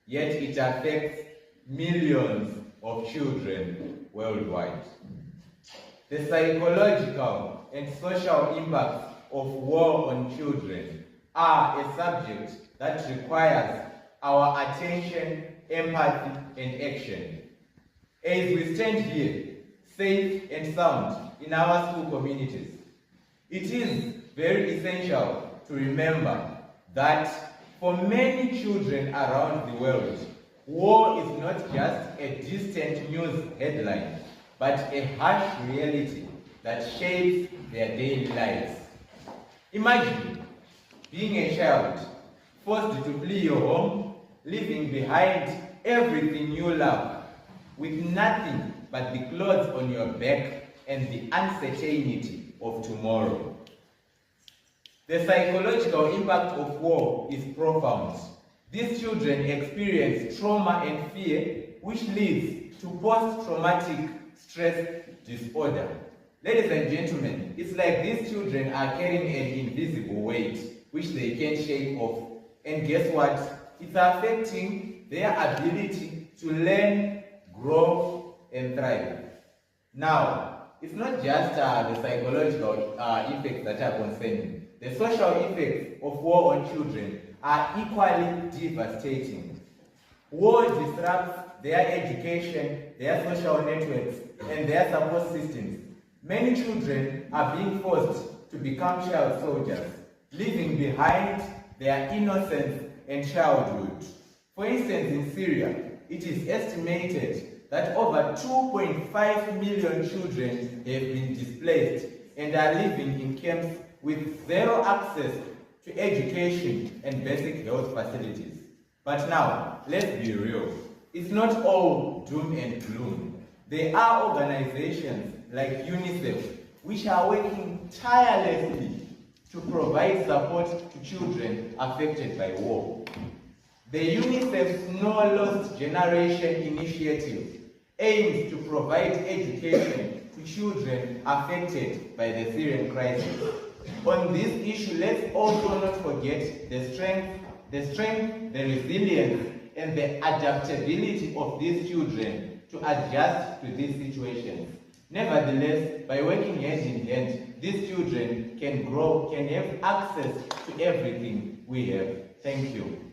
yet it affects millions of children worldwide. The psychological and social impacts of war on children are a subject that requires our attention, empathy, and action. As we stand here, safe and sound in our school communities, it is very essential to remember that for many children around the world, war is not just a distant news headline, but a harsh reality that shapes their daily lives. Imagine being a child, forced to flee your home, leaving behind everything you love, with nothing but the clothes on your back and the uncertainty of tomorrow. The psychological impact of war is profound. These children experience trauma and fear, which leads to post-traumatic stress disorder. Ladies and gentlemen, it's like these children are carrying an invisible weight, which they can't shake off. And guess what? It's affecting their ability to learn, grow, and thrive. Now, it's not just the psychological effects that are concerning. The social effects of war on children are equally devastating. War disrupts their education, their social networks, and their support systems. Many children are being forced to become child soldiers, leaving behind their innocence and childhood. For instance, in Syria, it is estimated that over 2.5 million children have been displaced and are living in camps with zero access to education and basic health facilities. But now, let's be real. It's not all doom and gloom. There are organizations like UNICEF which are working tirelessly to provide support to children affected by war. The UNICEF No Lost Generation initiative aims to provide education to children affected by the Syrian crisis. On this issue, let's also not forget the strength, the resilience, and the adaptability of these children to adjust to these situations. Nevertheless, by working hand in hand, these children can grow, can have access to everything we have. Thank you.